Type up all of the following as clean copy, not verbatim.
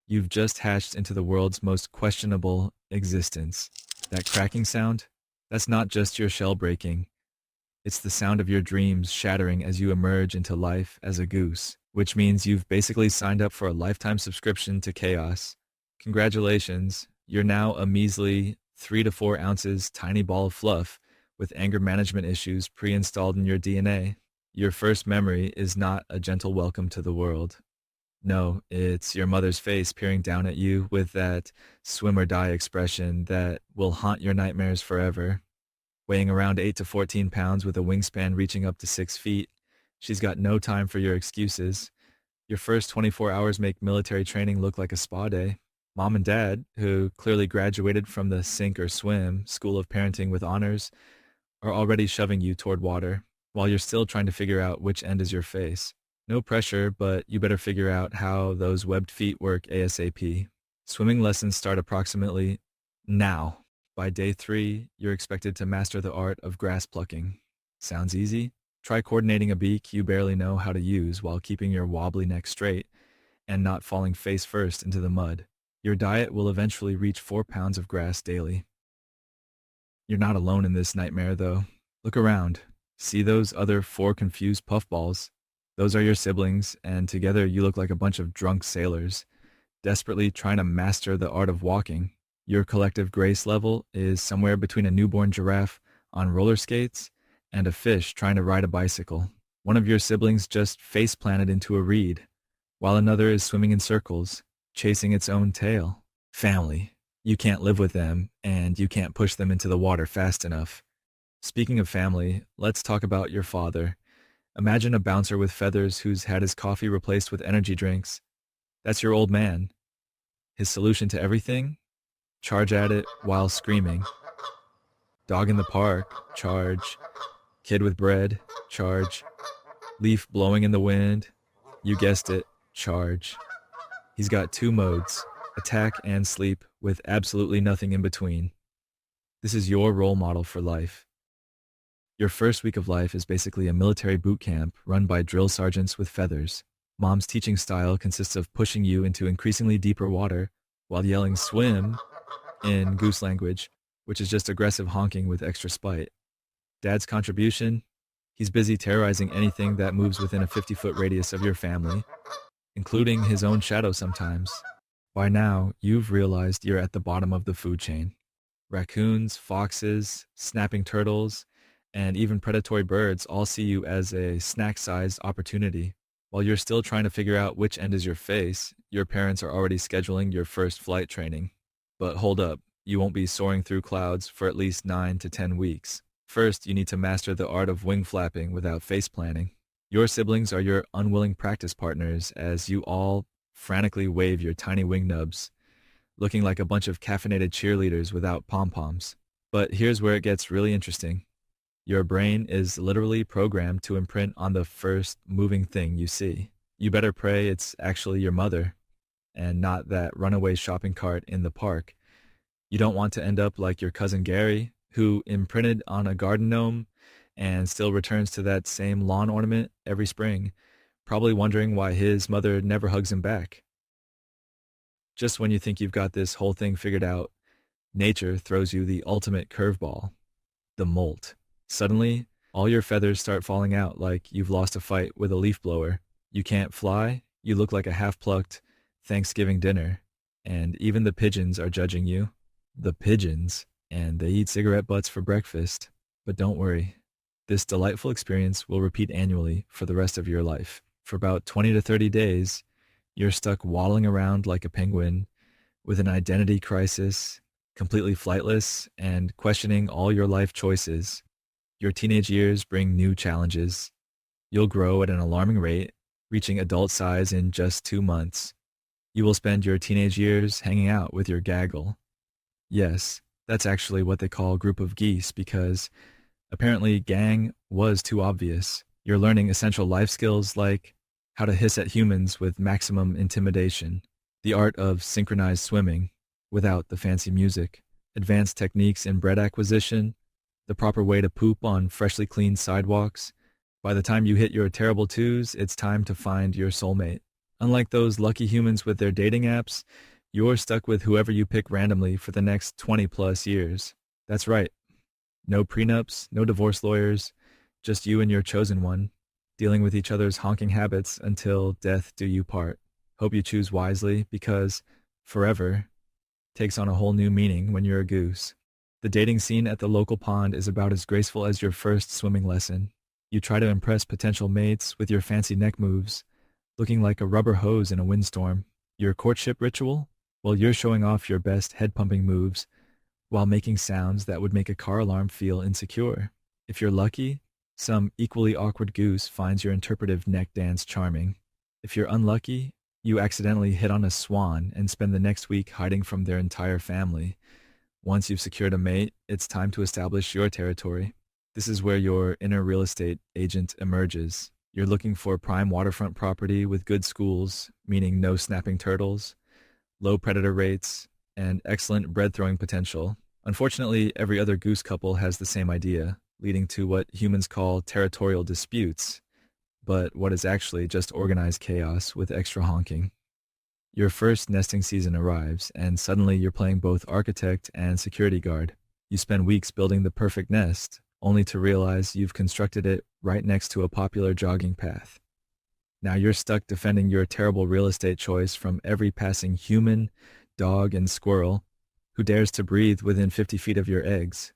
You've just hatched into the world's most questionable existence. That cracking sound? That's not just your shell breaking. It's the sound of your dreams shattering as you emerge into life as a goose, which means you've basically signed up for a lifetime subscription to chaos. Congratulations, you're now a measly 3 to 4 ounces tiny ball of fluff with anger management issues pre-installed in your DNA. Your first memory is not a gentle welcome to the world. No, it's your mother's face peering down at you with that swim or die expression that will haunt your nightmares forever. Weighing around 8 to 14 pounds with a wingspan reaching up to 6 feet, she's got no time for your excuses. Your first 24 hours make military training look like a spa day. Mom and dad, who clearly graduated from the sink or swim school of parenting with honors, are already shoving you toward water, while you're still trying to figure out which end is your face. No pressure, but you better figure out how those webbed feet work ASAP. Swimming lessons start approximately now. By day 3, you're expected to master the art of grass plucking. Sounds easy? Try coordinating a beak you barely know how to use while keeping your wobbly neck straight and not falling face first into the mud. Your diet will eventually reach 4 pounds of grass daily. You're not alone in this nightmare, though. Look around. See those other 4 confused puffballs? Those are your siblings, and together you look like a bunch of drunk sailors, desperately trying to master the art of walking. Your collective grace level is somewhere between a newborn giraffe on roller skates and a fish trying to ride a bicycle. One of your siblings just face planted into a reed, while another is swimming in circles, chasing its own tail. Family. You can't live with them, and you can't push them into the water fast enough. Speaking of family, let's talk about your father. Imagine a bouncer with feathers who's had his coffee replaced with energy drinks. That's your old man. His solution to everything? Charge at it while screaming. Dog in the park, charge. Kid with bread, charge. Leaf blowing in the wind, you guessed it, charge. He's got 2 modes, attack and sleep, with absolutely nothing in between. This is your role model for life. Your first week of life is basically a military boot camp run by drill sergeants with feathers. Mom's teaching style consists of pushing you into increasingly deeper water while yelling swim in Goose language, which is just aggressive honking with extra spite. Dad's contribution? He's busy terrorizing anything that moves within a 50-foot radius of your family, including his own shadow sometimes. By now, you've realized you're at the bottom of the food chain. Raccoons, foxes, snapping turtles, and even predatory birds all see you as a snack-sized opportunity. While you're still trying to figure out which end is your face, your parents are already scheduling your first flight training. But hold up, you won't be soaring through clouds for at least 9 to 10 weeks. First, you need to master the art of wing flapping without face planting. Your siblings are your unwilling practice partners as you all frantically wave your tiny wing nubs, looking like a bunch of caffeinated cheerleaders without pom-poms. But here's where it gets really interesting. Your brain is literally programmed to imprint on the first moving thing you see. You better pray it's actually your mother, and not that runaway shopping cart in the park. You don't want to end up like your cousin Gary, who imprinted on a garden gnome and still returns to that same lawn ornament every spring, probably wondering why his mother never hugs him back. Just when you think you've got this whole thing figured out, nature throws you the ultimate curveball, the molt. Suddenly, all your feathers start falling out like you've lost a fight with a leaf blower. You can't fly, you look like a half-plucked Thanksgiving dinner, and even the pigeons are judging you. The pigeons, and they eat cigarette butts for breakfast. But don't worry, this delightful experience will repeat annually for the rest of your life. For about 20 to 30 days, you're stuck waddling around like a penguin with an identity crisis, completely flightless, and questioning all your life choices. Your teenage years bring new challenges. You'll grow at an alarming rate, reaching adult size in just 2 months. You will spend your teenage years hanging out with your gaggle. Yes, that's actually what they call group of geese because apparently gang was too obvious. You're learning essential life skills like how to hiss at humans with maximum intimidation, the art of synchronized swimming without the fancy music, advanced techniques in bread acquisition, the proper way to poop on freshly cleaned sidewalks. By the time you hit your terrible 2s, it's time to find your soulmate. Unlike those lucky humans with their dating apps, you're stuck with whoever you pick randomly for the next 20 plus years. That's right. No prenups, no divorce lawyers, just you and your chosen one, dealing with each other's honking habits until death do you part. Hope you choose wisely because forever takes on a whole new meaning when you're a goose. The dating scene at the local pond is about as graceful as your first swimming lesson. You try to impress potential mates with your fancy neck moves, looking like a rubber hose in a windstorm. Your courtship ritual? Well, you're showing off your best head-pumping moves while making sounds that would make a car alarm feel insecure. If you're lucky, some equally awkward goose finds your interpretive neck dance charming. If you're unlucky, you accidentally hit on a swan and spend the next week hiding from their entire family. Once you've secured a mate, it's time to establish your territory. This is where your inner real estate agent emerges. You're looking for prime waterfront property with good schools, meaning no snapping turtles, low predator rates, and excellent bread throwing potential. Unfortunately, every other goose couple has the same idea, leading to what humans call territorial disputes, but what is actually just organized chaos with extra honking. Your first nesting season arrives, and suddenly you're playing both architect and security guard. You spend weeks building the perfect nest, only to realize you've constructed it right next to a popular jogging path. Now you're stuck defending your terrible real estate choice from every passing human, dog, and squirrel who dares to breathe within 50 feet of your eggs.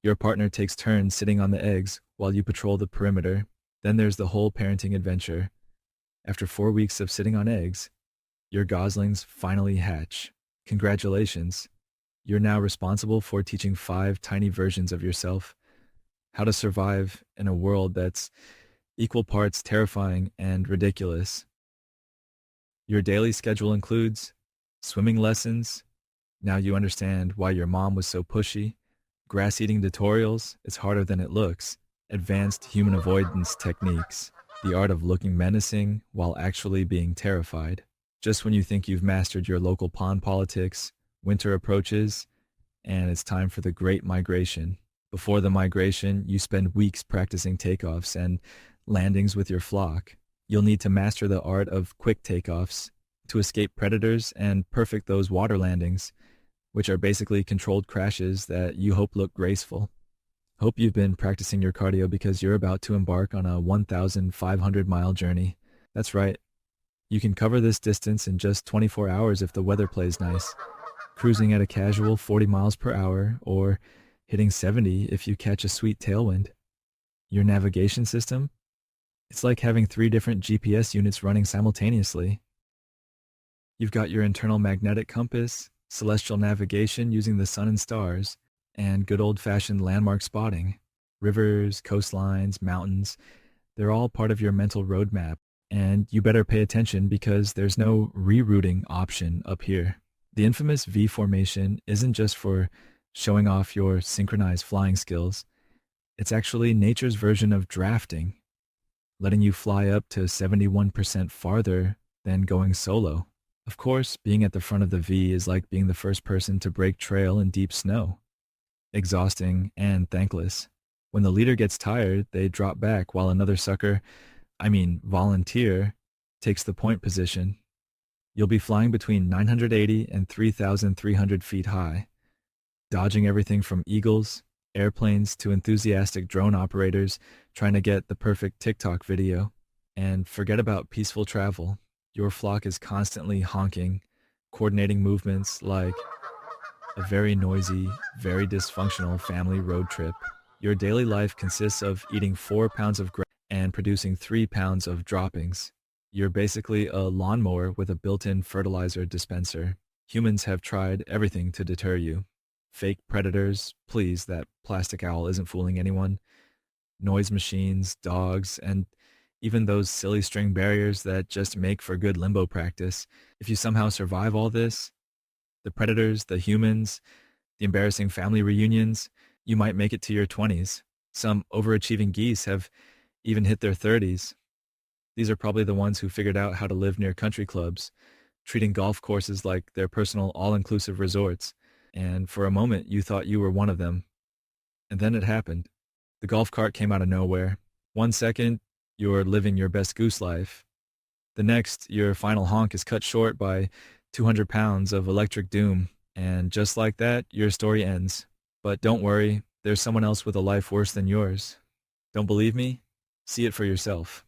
Your partner takes turns sitting on the eggs while you patrol the perimeter. Then there's the whole parenting adventure. After 4 weeks of sitting on eggs, your goslings finally hatch. Congratulations. You're now responsible for teaching 5 tiny versions of yourself how to survive in a world that's equal parts terrifying and ridiculous. Your daily schedule includes swimming lessons. Now you understand why your mom was so pushy. Grass eating tutorials, it's harder than it looks. Advanced human avoidance techniques. The art of looking menacing while actually being terrified. Just when you think you've mastered your local pond politics, winter approaches, and it's time for the great migration. Before the migration, you spend weeks practicing takeoffs and landings with your flock. You'll need to master the art of quick takeoffs to escape predators and perfect those water landings, which are basically controlled crashes that you hope look graceful. Hope you've been practicing your cardio because you're about to embark on a 1,500-mile journey. That's right. You can cover this distance in just 24 hours if the weather plays nice, cruising at a casual 40 miles per hour or hitting 70 if you catch a sweet tailwind. Your navigation system? It's like having 3 different GPS units running simultaneously. You've got your internal magnetic compass, celestial navigation using the sun and stars, and good old-fashioned landmark spotting. Rivers, coastlines, mountains, they're all part of your mental roadmap, and you better pay attention because there's no rerouting option up here. The infamous V formation isn't just for showing off your synchronized flying skills. It's actually nature's version of drafting, letting you fly up to 71% farther than going solo. Of course, being at the front of the V is like being the first person to break trail in deep snow. Exhausting and thankless. When the leader gets tired, they drop back while another volunteer, takes the point position. You'll be flying between 980 and 3,300 feet high, dodging everything from eagles, airplanes to enthusiastic drone operators trying to get the perfect TikTok video. And forget about peaceful travel. Your flock is constantly honking, coordinating movements like a very noisy, very dysfunctional family road trip. Your daily life consists of eating 4 pounds of grass and producing 3 pounds of droppings. You're basically a lawnmower with a built-in fertilizer dispenser. Humans have tried everything to deter you. Fake predators, please, that plastic owl isn't fooling anyone. Noise machines, dogs, and even those silly string barriers that just make for good limbo practice. If you somehow survive all this, the predators, the humans, the embarrassing family reunions, you might make it to your 20s. Some overachieving geese have even hit their 30s. These are probably the ones who figured out how to live near country clubs, treating golf courses like their personal all-inclusive resorts. And for a moment, you thought you were one of them. And then it happened. The golf cart came out of nowhere. 1 second, you're living your best goose life. The next, your final honk is cut short by 200 pounds of electric doom, and just like that, your story ends. But don't worry, there's someone else with a life worse than yours. Don't believe me? See it for yourself.